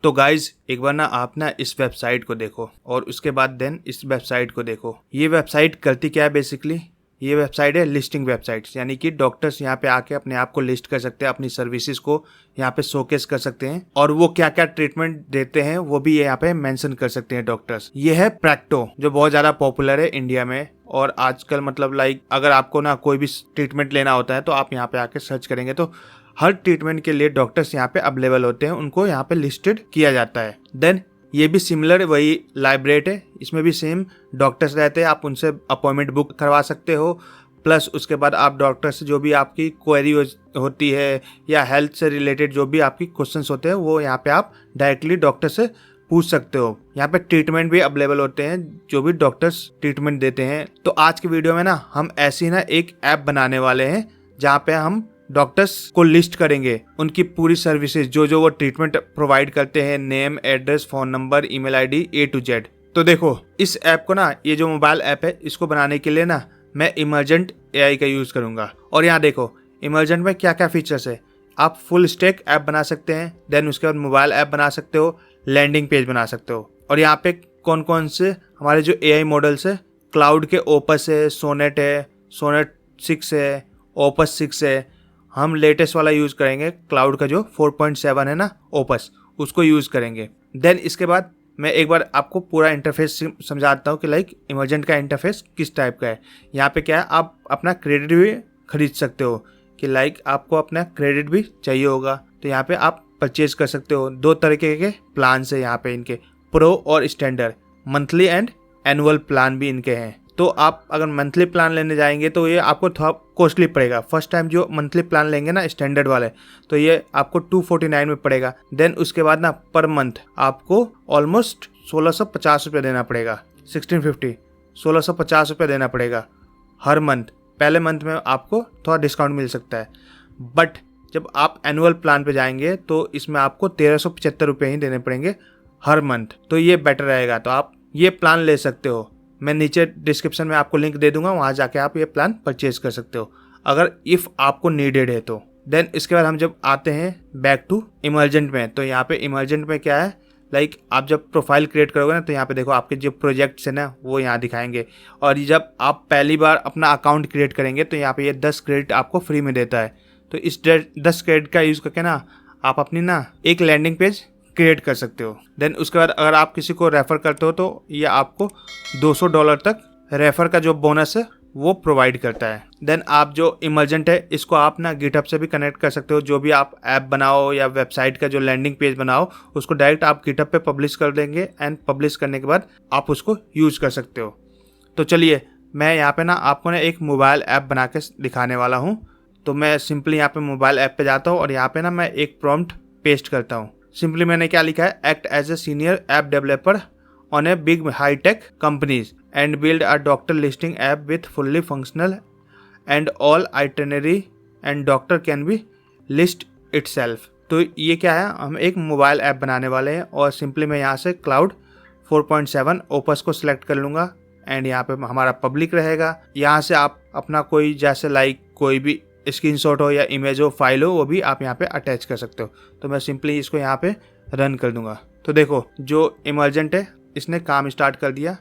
तो गाइज एक बार ना आप ना इस वेबसाइट को देखो और उसके बाद देन इस वेबसाइट को देखो। ये वेबसाइट करती क्या है बेसिकली, ये वेबसाइट है लिस्टिंग वेबसाइट्स, यानी कि डॉक्टर्स यहाँ पे आके अपने आप को लिस्ट कर सकते हैं, अपनी सर्विसेज को यहाँ पे शोकेस कर सकते हैं और वो क्या क्या ट्रीटमेंट देते हैं वो भी यहाँ पे मेंशन कर सकते हैं डॉक्टर्स। ये है प्रैक्टो जो बहुत ज़्यादा पॉपुलर है इंडिया में और आजकल मतलब लाइक अगर आपको ना कोई भी ट्रीटमेंट लेना होता है तो आप यहाँ पे आके सर्च करेंगे तो हर ट्रीटमेंट के लिए डॉक्टर्स यहाँ पे अवेलेबल होते हैं, उनको यहाँ पे लिस्टेड किया जाता है। देन ये भी सिमिलर वही लाइब्रेट है, इसमें भी सेम डॉक्टर्स रहते हैं, आप उनसे अपॉइंटमेंट बुक करवा सकते हो। प्लस उसके बाद आप डॉक्टर से जो भी आपकी क्वेरी होती है या हेल्थ से रिलेटेड जो भी आपकी क्वेश्चंस होते हैं वो यहाँ पे आप डायरेक्टली डॉक्टर से पूछ सकते हो। यहाँ पे ट्रीटमेंट भी अवेलेबल होते हैं जो भी डॉक्टर्स ट्रीटमेंट देते हैं। तो आज की वीडियो में ना हम ऐसी ना एक ऐप बनाने वाले हैं जहाँ पे हम डॉक्टर्स को लिस्ट करेंगे, उनकी पूरी सर्विसेज जो जो वो ट्रीटमेंट प्रोवाइड करते हैं, name, address, phone number, email ID A to Z। तो देखो इस ऐप को ना, ये जो मोबाइल ऐप है इसको बनाने के लिए ना मैं इमर्जेंट AI का यूज करूंगा। और यहाँ देखो इमर्जेंट में क्या क्या फीचर्स है। आप फुल स्टैक ऐप बना सकते हैं, देन उसके बाद मोबाइल ऐप बना सकते हो, लैंडिंग पेज बना सकते हो। और यहाँ पे कौन कौन से हमारे जो AI मॉडल्स है, क्लाउड के ओपस है, सोनेट है, सोनेट 6 है, ओपस 6 है। हम लेटेस्ट वाला यूज़ करेंगे क्लाउड का जो 4.7 है ना ओपस, उसको यूज़ करेंगे। देन इसके बाद मैं एक बार आपको पूरा इंटरफेस समझाता हूँ कि लाइक इमर्जेंट का इंटरफेस किस टाइप का है। यहाँ पे क्या है, आप अपना क्रेडिट भी खरीद सकते हो कि लाइक आपको अपना क्रेडिट भी चाहिए होगा तो यहाँ पे आप परचेज कर सकते हो। 2 तरीके के प्लान है यहाँ पे, इनके प्रो और standard, monthly and annual plan भी इनके हैं। तो आप अगर मंथली प्लान लेने जाएंगे तो ये आपको थोड़ा कॉस्टली पड़ेगा। फर्स्ट टाइम जो मंथली प्लान लेंगे ना स्टैंडर्ड वाले तो ये आपको 249 में पड़ेगा। देन उसके बाद ना पर मंथ आपको ऑलमोस्ट 1650 रुपये देना पड़ेगा, 1650 रुपये देना पड़ेगा हर मंथ। पहले मंथ में आपको थोड़ा डिस्काउंट मिल सकता है, बट जब आप एनुअल प्लान पे जाएंगे तो इसमें आपको 1375 रुपये ही देने पड़ेंगे हर मंथ। तो ये बेटर रहेगा, तो आप ये प्लान ले सकते हो। मैं नीचे डिस्क्रिप्शन में आपको लिंक दे दूंगा, वहाँ जाके आप ये प्लान परचेज कर सकते हो अगर इफ़ आपको नीडेड है तो। देन इसके बाद हम जब आते हैं बैक टू इमर्जेंट में, तो यहाँ पे इमर्जेंट में क्या है, लाइक आप जब प्रोफाइल क्रिएट करोगे ना तो यहाँ पे देखो आपके जो प्रोजेक्ट्स है ना वो यहाँ दिखाएंगे। और जब आप पहली बार अपना अकाउंट क्रिएट करेंगे तो यहाँ पे ये 10 क्रेडिट आपको फ्री में देता है। तो इस 10 क्रेडिट का यूज़ करके ना आप अपनी ना एक लैंडिंग पेज क्रिएट कर सकते हो। देन उसके बाद अगर आप किसी को रेफ़र करते हो तो ये आपको $200 तक रेफ़र का जो बोनस है वो प्रोवाइड करता है। देन आप जो इमर्जेंट है इसको आप ना गिटहब से भी कनेक्ट कर सकते हो। जो भी आप ऐप बनाओ या वेबसाइट का जो लैंडिंग पेज बनाओ उसको डायरेक्ट आप गिटहब पे पब्लिश कर देंगे एंड पब्लिश करने के बाद आप उसको यूज़ कर सकते हो। तो चलिए मैं यहाँ पे ना आपको ना एक मोबाइल ऐप बना के दिखाने वाला हूँ। तो मैं सिंपली यहाँ पे मोबाइल ऐप पे जाता हूँ और यहाँ पे ना मैं एक प्रॉम्प्ट पेस्ट करता हूँ। सिंपली मैंने क्या लिखा है, act as a senior app developer on a big high tech companies and build a doctor listing app with fully functional and all itinerary and doctor can be list itself. तो ये क्या है, हम एक मोबाइल ऐप बनाने वाले हैं और सिंपली मैं यहाँ से क्लाउड 4.7 ओपस को सिलेक्ट कर लूँगा एंड यहाँ पे हमारा पब्लिक रहेगा। यहाँ से आप अपना कोई जैसे लाइक कोई भी स्क्रीनशॉट हो या इमेज हो, फाइल हो, वो भी आप यहाँ पे अटैच कर सकते हो। तो मैं सिंपली इसको यहाँ पे रन कर दूंगा। तो देखो जो इमर्जेंट है इसने काम स्टार्ट कर दिया,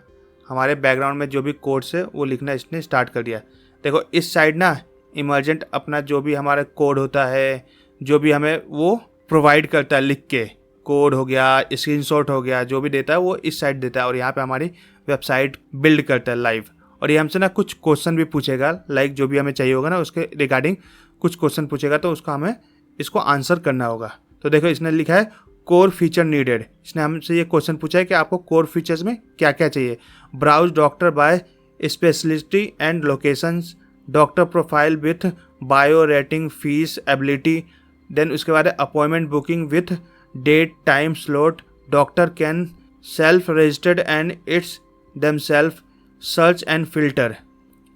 हमारे बैकग्राउंड में जो भी कोड्स है वो लिखना इसने स्टार्ट कर दिया। देखो इस साइड ना इमर्जेंट अपना जो भी हमारा कोड होता है, जो भी हमें वो प्रोवाइड करता है लिख के, कोड हो गया, स्क्रीनशॉट हो गया, जो भी देता है वो इस साइड देता है और यहाँ पे हमारी वेबसाइट बिल्ड करता है लाइव। और ये हमसे ना कुछ क्वेश्चन भी पूछेगा, लाइक जो भी हमें चाहिए होगा ना उसके रिगार्डिंग कुछ क्वेश्चन पूछेगा तो उसका हमें इसको आंसर करना होगा। तो देखो इसने लिखा है कोर फीचर नीडेड। इसने हमसे ये क्वेश्चन पूछा है कि आपको कोर फीचर्स में क्या क्या चाहिए। Browse doctor by speciality and locations, doctor profile with bio rating, fees, ability. Then उसके बाद appointment booking with date time slot, doctor can self registered and its themselves, search and filter.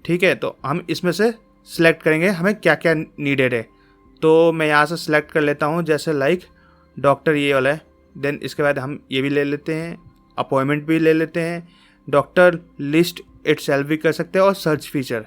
ठीक है, तो हम इसमें से सिलेक्ट करेंगे हमें क्या क्या नीडेड है। तो मैं यहाँ से सिलेक्ट कर लेता हूँ जैसे लाइक डॉक्टर ये वाला है। देन इसके बाद हम ये भी ले लेते हैं, अपॉइंटमेंट भी ले लेते हैं, डॉक्टर लिस्ट इटसेल्फ भी कर सकते हैं और सर्च फीचर।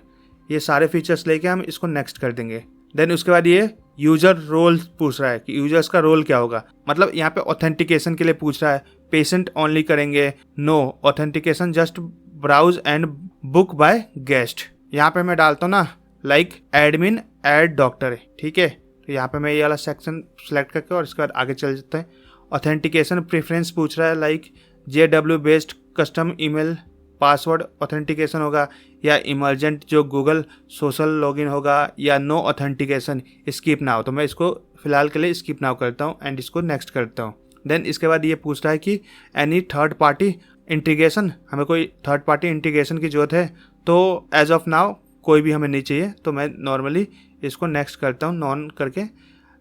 ये सारे फीचर्स लेके हम इसको नेक्स्ट कर देंगे। देन उसके बाद ये यूजर रोल पूछ रहा है कि यूजर्स का रोल क्या होगा, मतलब यहाँ पे ऑथेंटिकेशन के लिए पूछ रहा है, पेशेंट ओनली करेंगे, no authentication, just browse and book by guest. यहाँ पे मैं डालता हूँ ना लाइक एडमिन एड डॉक्टर, ठीक है। तो यहाँ पे मैं ये वाला सेक्शन सेलेक्ट करके और इसके बाद आगे चल जाते हैं। ऑथेंटिकेशन प्रेफरेंस पूछ रहा है, like JW based custom email password authentication होगा, या इमरजेंट जो गूगल सोशल लॉगिन होगा, या नो ऑथेंटिकेशन स्किप नाउ। तो मैं इसको फिलहाल के लिए स्किप नाउ करता हूँ एंड इसको नेक्स्ट करता हूँ। देन इसके बाद ये पूछ रहा है कि एनी थर्ड पार्टी इंटीग्रेशन, हमें कोई थर्ड पार्टी इंटीग्रेशन की जरूरत है, तो एज ऑफ नाउ कोई भी हमें नहीं चाहिए, तो मैं नॉर्मली इसको नेक्स्ट करता हूँ नॉन करके।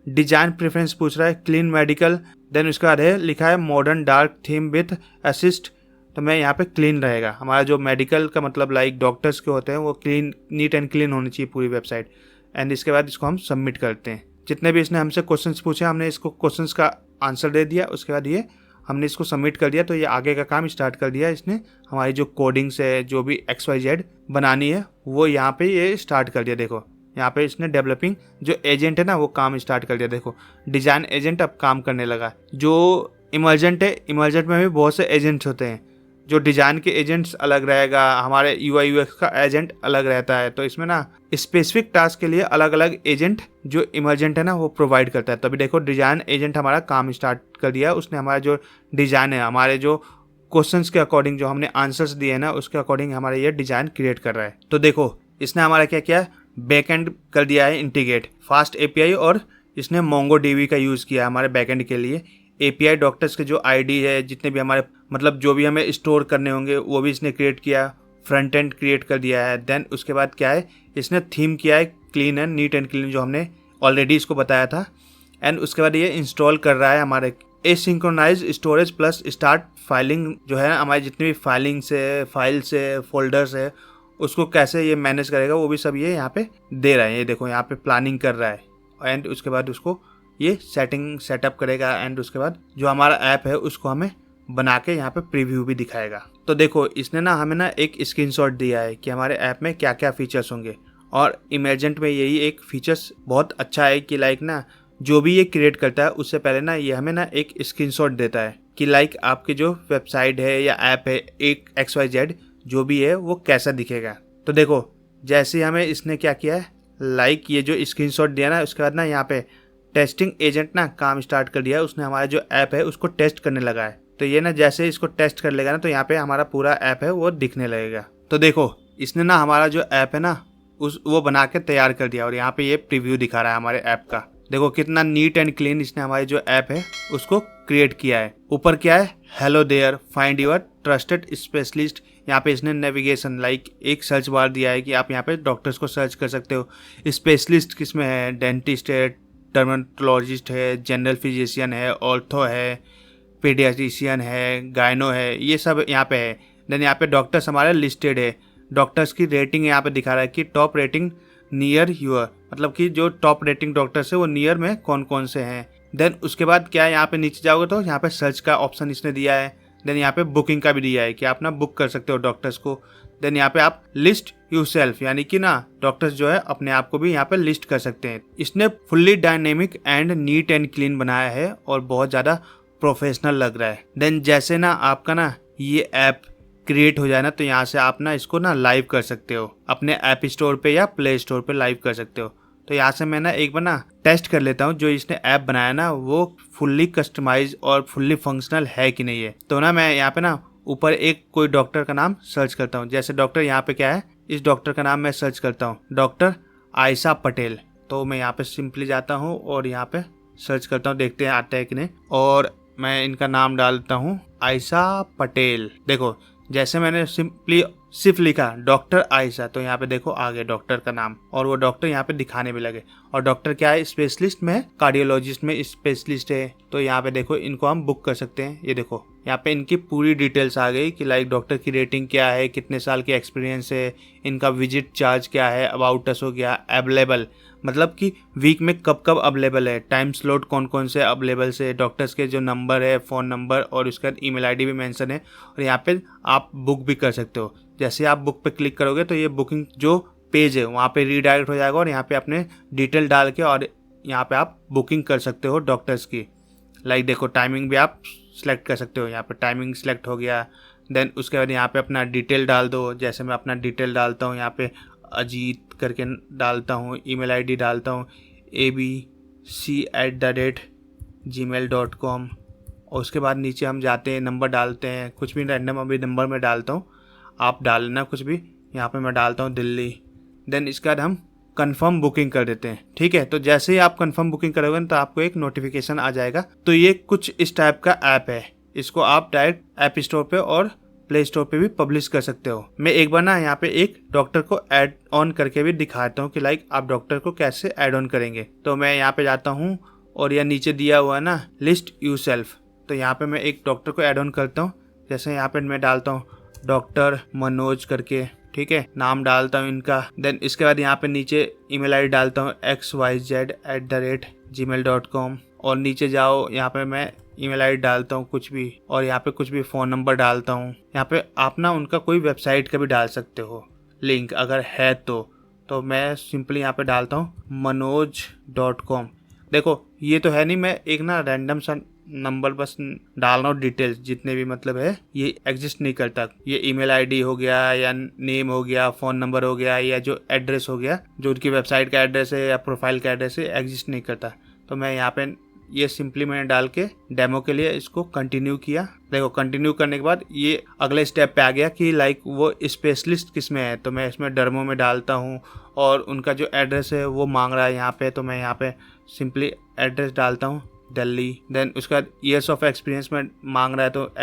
डिजाइन प्रेफरेंस पूछ रहा है, क्लीन मेडिकल, देन उसके बाद है लिखा है modern dark theme with assist, तो मैं यहाँ पे क्लीन रहेगा। हमारा जो मेडिकल का मतलब लाइक डॉक्टर्स के होते हैं वो क्लीन, नीट एंड क्लीन होनी चाहिए पूरी वेबसाइट। एंड इसके बाद इसको हम सबमिट करते हैं। जितने भी इसने हमसे क्वेश्चंस पूछे हमने इसको क्वेश्चंस का आंसर दे दिया, उसके बाद ये हमने इसको सबमिट कर दिया, तो ये आगे का काम स्टार्ट कर दिया इसने। हमारी जो कोडिंग्स है, जो भी XYZ बनानी है वो यहाँ पे ये स्टार्ट कर दिया। देखो यहाँ पे इसने डेवलपिंग जो एजेंट है ना वो काम स्टार्ट कर दिया। देखो डिजाइन एजेंट अब काम करने लगा। जो इमरजेंट है, इमरजेंट में भी बहुत से एजेंट्स होते हैं। जो डिजाइन के एजेंट्स अलग रहेगा, हमारे UI UX का एजेंट अलग रहता है। तो इसमें ना स्पेसिफिक टास्क के लिए अलग अलग एजेंट जो इमरजेंट है ना वो प्रोवाइड करता है। तभी देखो डिजाइन एजेंट हमारा काम स्टार्ट कर दिया। उसने हमारा जो डिजाइन है, हमारे जो क्वेश्चंस के अकॉर्डिंग जो हमने आंसर्स दिए हैं ना उसके अकॉर्डिंग हमारा ये डिजाइन क्रिएट कर रहा है। तो देखो इसने हमारा क्या किया, बैकएंड कर दिया है इंटीग्रेट, फास्ट API, और इसने MongoDB का यूज़ किया है हमारे बैकएंड के लिए। API डॉक्टर्स के जो ID है, जितने भी हमारे मतलब जो भी हमें स्टोर करने होंगे वो भी इसने क्रिएट किया, फ्रंट एंड क्रिएट कर दिया है। देन उसके बाद क्या है, इसने थीम किया है clean and neat and clean, जो हमने ऑलरेडी इसको बताया था। एंड उसके बाद ये इंस्टॉल कर रहा है हमारे एसिंक्रोनाइज स्टोरेज प्लस स्टार्ट फाइलिंग, जो है हमारी जितनी भी फाइलिंग्स है, फाइल्स है, फोल्डर्स है, उसको कैसे ये मैनेज करेगा वो भी सब ये यहाँ पे दे रहा है। ये देखो यहाँ पे प्लानिंग कर रहा है। एंड उसके बाद उसको ये सेटअप करेगा। एंड उसके बाद जो हमारा ऐप है उसको हमें बना के यहाँ पे प्रीव्यू भी दिखाएगा। तो देखो इसने ना हमें ना एक स्क्रीनशॉट दिया है कि हमारे ऐप में क्या क्या फीचर्स होंगे। और इमरजेंट में यही एक फीचर्स बहुत अच्छा है कि लाइक ना जो भी ये क्रिएट करता है उससे पहले ना ये हमें ना एक स्क्रीनशॉट देता है कि लाइक आपकी जो वेबसाइट है या ऐप है, एक XYZ जो भी है वो कैसा दिखेगा। तो देखो जैसे हमें इसने क्या किया है, लाइक ये जो स्क्रीनशॉट दिया ना उसके बाद ना यहाँ पे टेस्टिंग एजेंट ना काम स्टार्ट कर दिया है। उसने हमारा जो ऐप है उसको टेस्ट करने लगा है। तो ये ना जैसे इसको टेस्ट कर लेगा ना तो यहाँ पे हमारा पूरा ऐप है वो दिखने लगेगा। तो देखो इसने ना हमारा जो ऐप है ना वो बना के तैयार कर दिया, और यहाँ पे ये प्रीव्यू दिखा रहा है हमारे ऐप का। देखो कितना नीट एंड क्लीन इसने हमारी जो ऐप है उसको क्रिएट किया है। ऊपर क्या है, hello there, find your trusted specialist. यहाँ पे इसने नेविगेशन लाइक एक सर्च बार दिया है कि आप यहाँ पे डॉक्टर्स को सर्च कर सकते हो। स्पेशलिस्ट किसमें है, डेंटिस्ट है, डर्मेटोलॉजिस्ट है, जनरल फिजिशियन है, ऑर्थो है, पीडियाट्रिशियन है, गायनो है, ये सब यहाँ पे है। देन यहाँ पे डॉक्टर्स हमारे लिस्टेड है। डॉक्टर्स की रेटिंग यहाँ पे दिखा रहा है कि टॉप रेटिंग नियर यूर, मतलब कि जो टॉप रेटिंग डॉक्टर्स है वो नियर में कौन कौन से हैं। देन उसके बाद क्या है, यहाँ पे नीचे जाओगे तो यहाँ पे सर्च का ऑप्शन इसने दिया है। देन यहाँ पे बुकिंग का भी दिया है कि आप ना बुक कर सकते हो डॉक्टर्स को। देन यहाँ पे आप लिस्ट यूरसेल्फ, यानी कि ना डॉक्टर्स जो है अपने आप को भी यहाँ पे लिस्ट कर सकते हैं। इसने fully dynamic and neat and clean बनाया है और बहुत ज़्यादा प्रोफेशनल लग रहा है। देन जैसे ना आपका ना ये ऐप क्रिएट हो जाए ना तो यहाँ से आप ना इसको ना लाइव कर सकते हो, अपने ऐप स्टोर पे या प्ले स्टोर पे लाइव कर सकते हो। तो यहाँ से मैं ना एक बार ना टेस्ट कर लेता हूँ जो इसने ऐप बनाया ना वो फुल्ली कस्टमाइज और फुल्ली फंक्शनल है कि नहीं है। तो ना मैं यहाँ पे ना ऊपर एक कोई डॉक्टर का नाम सर्च करता हूँ। जैसे डॉक्टर यहाँ पे क्या है, इस डॉक्टर का नाम मैं सर्च करता हूँ, डॉक्टर आयशा पटेल। तो मैं यहाँ पे सिंपली जाता हूँ और यहाँ पे सर्च करता हूँ, देखते हैं आता है कि नहीं। और मैं इनका नाम डालता हूँ आयशा पटेल। देखो जैसे मैंने सिंपली सिर्फ लिखा डॉक्टर आयशा तो यहाँ पे देखो आ गया डॉक्टर का नाम, और वो डॉक्टर यहाँ पे दिखाने भी लगे। और डॉक्टर क्या है, स्पेशलिस्ट में, कार्डियोलॉजिस्ट में स्पेशलिस्ट है। तो यहाँ पे देखो इनको हम बुक कर सकते हैं। ये देखो यहाँ पे इनकी पूरी डिटेल्स आ गई कि लाइक डॉक्टर की रेटिंग क्या है, कितने साल की एक्सपीरियंस है, इनका विजिट चार्ज क्या है, अबाउट अस हो गया, अवेलेबल मतलब कि वीक में कब कब अवेलेबल है, टाइम स्लॉट कौन कौन से अवेलेबल से, डॉक्टर्स के जो नंबर है, फ़ोन नंबर, और उसका ईमेल आईडी भी मेंशन है। और यहाँ पे आप बुक भी कर सकते हो। जैसे आप बुक पे क्लिक करोगे तो ये बुकिंग जो पेज है वहाँ पे रीडायरेक्ट हो जाएगा और यहाँ पे अपने डिटेल डाल के और यहाँ पे आप बुकिंग कर सकते हो डॉक्टर्स की। लाइक देखो टाइमिंग भी आप सिलेक्ट कर सकते हो, यहाँ पे टाइमिंग सिलेक्ट हो गया। देन उसके बाद यहाँ पे अपना डिटेल डाल दो, जैसे मैं अपना डिटेल डालता हूँ यहाँ पे अजीत करके डालता हूँ, ईमेल आईडी डालता हूँ abc@gmail.com। और उसके बाद नीचे हम जाते हैं, नंबर डालते हैं, कुछ भी रैंडम अभी नंबर मैं डालता हूँ, आप डाल लेना कुछ भी। यहाँ पे मैं डालता हूँ दिल्ली। देन इसके बाद हम कंफर्म बुकिंग कर देते हैं। ठीक है, तो जैसे ही आप कंफर्म बुकिंग करोगे तो आपको एक नोटिफिकेशन आ जाएगा। तो ये कुछ इस टाइप का ऐप है, इसको आप डायरेक्ट ऐप स्टोर पे और प्ले स्टोर पे भी पब्लिश कर सकते हो। मैं एक बार ना यहाँ पे एक डॉक्टर को ऐड ऑन करके भी दिखाता हूँ कि लाइक आप डॉक्टर को कैसे ऐड ऑन करेंगे। तो मैं यहाँ पे जाता हूँ और यह नीचे दिया हुआ है ना लिस्ट यू सेल्फ, तो यहाँ पे मैं एक डॉक्टर को ऐड ऑन करता हूँ। जैसे यहाँ पे मैं डालता हूँ डॉक्टर मनोज करके, ठीक है, नाम डालता हूँ इनका। देन इसके बाद यहाँ पे नीचे ईमेल आईडी डालता हूँ xyz@gmail.com। और नीचे जाओ, यहाँ पे मैं ईमेल आईडी डालता हूँ कुछ भी, और यहाँ पे कुछ भी फ़ोन नंबर डालता हूँ। यहाँ पे आप ना उनका कोई वेबसाइट का भी डाल सकते हो लिंक अगर है तो मैं सिंपली यहाँ पे डालता हूँ manoj.com। देखो ये तो है नहीं, मैं एक ना रैंडम सा नंबर बस डाल रहा हूँ, डिटेल्स जितने भी मतलब है ये एग्जिस्ट नहीं करता। ये ईमेल आईडी हो गया या नेम हो गया, फ़ोन नंबर हो गया, या जो एड्रेस हो गया, जो उनकी वेबसाइट का एड्रेस है या प्रोफाइल का एड्रेस है, एग्जिस्ट नहीं करता। तो मैं यहाँ पे ये सिंपली मैंने डाल के डेमो के लिए इसको कंटिन्यू किया। देखो कंटिन्यू करने के बाद ये अगले स्टेप पे आ गया कि लाइक वो स्पेशलिस्ट किस में है, तो मैं इसमें डर्मो में डालता हूँ और उनका जो एड्रेस है वो मांग रहा है यहाँ पे, तो मैं यहाँ पे सिंपली एड्रेस डालता हूँ दिल्ली। देन उसके बाद ईयर्स ऑफ एक्सपीरियंस में मांग रहा है तो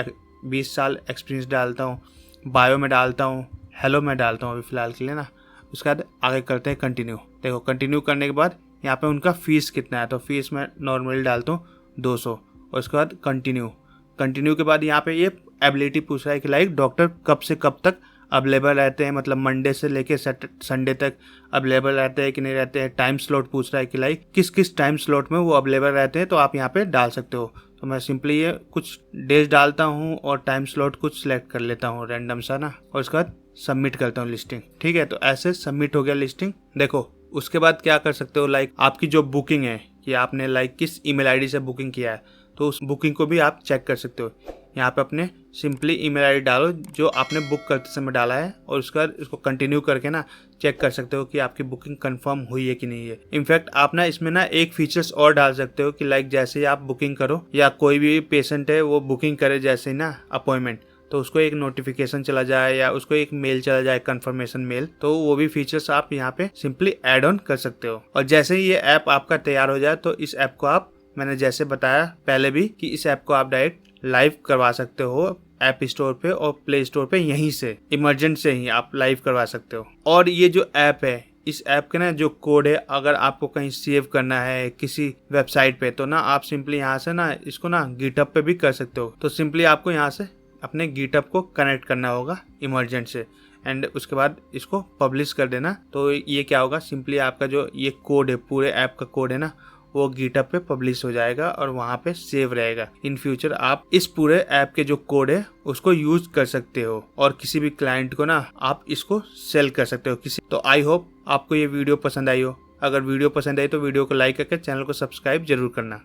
20 साल एक्सपीरियंस डालता हूँ, बायो में डालता हूँ, हेलो में डालता हूँ अभी फ़िलहाल के लिए ना। उसके बाद आगे करते हैं कंटिन्यू। देखो कंटिन्यू करने के बाद यहाँ पे उनका फ़ीस कितना है, तो फीस मैं नॉर्मली डालता हूँ 200। और उसके बाद कंटिन्यू के बाद यहाँ पे ये एबिलिटी पूछ रहा है कि लाइक डॉक्टर कब से कब तक अवेलेबल रहते हैं, मतलब मंडे से लेके संडे तक अवेलेबल रहते हैं कि नहीं रहते हैं। टाइम स्लॉट पूछ रहा है कि लाइक किस किस टाइम स्लॉट में वो अवेलेबल रहते हैं, तो आप यहाँ पे डाल सकते हो। तो मैं सिंपली ये कुछ डेज डालता हूँ और टाइम स्लॉट कुछ सिलेक्ट कर लेता हूँ रैंडम सा ना, और उसके बाद सबमिट करता हूँ लिस्टिंग। ठीक है, तो ऐसे सबमिट हो गया लिस्टिंग। देखो उसके बाद क्या कर सकते हो, लाइक आपकी जो बुकिंग है कि आपने लाइक किस ईमेल आईडी से बुकिंग किया है, तो उस बुकिंग को भी आप चेक कर सकते हो। यहाँ पे अपने सिंपली ईमेल आईडी डालो जो आपने बुक करते समय डाला है, और उसका इसको कंटिन्यू करके ना चेक कर सकते हो कि आपकी बुकिंग कंफर्म हुई है कि नहीं है। इनफैक्ट आप ना इसमें ना एक फीचर्स और डाल सकते हो कि लाइक जैसे ही आप बुकिंग करो या कोई भी पेशेंट है वो बुकिंग करे जैसे ही ना अपॉइंटमेंट, तो उसको एक नोटिफिकेशन चला जाए या उसको एक मेल चला जाए, कंफर्मेशन मेल, तो वो भी फीचर्स आप यहाँ पे सिंपली ऐड ऑन कर सकते हो। और जैसे ही ये ऐप आपका तैयार हो जाए तो इस ऐप को आप, मैंने जैसे बताया पहले भी कि इस ऐप को आप डायरेक्ट लाइव करवा सकते हो ऐप स्टोर पे और प्ले स्टोर पे, यहीं से इमरजेंट से ही आप लाइव करवा सकते हो। और ये जो ऐप है, इस ऐप के ना जो कोड है, अगर आपको कहीं सेव करना है किसी वेबसाइट पे, तो ना आप सिंपली यहाँ से ना इसको ना गिटहब पे भी कर सकते हो। तो सिंपली आपको यहाँ से अपने गिटहब को कनेक्ट करना होगा इमरजेंट से, एंड उसके बाद इसको पब्लिश कर देना। तो ये क्या होगा, सिंपली आपका जो ये कोड है, पूरे ऐप का कोड है ना, वो गिटहब पे पब्लिश हो जाएगा और वहाँ पे सेव रहेगा। इन फ्यूचर आप इस पूरे ऐप के जो कोड है उसको यूज कर सकते हो और किसी भी क्लाइंट को ना आप इसको सेल कर सकते हो किसी। तो आई होप आपको ये वीडियो पसंद आई हो। अगर वीडियो पसंद आई तो वीडियो को लाइक करके चैनल को सब्सक्राइब जरूर करना।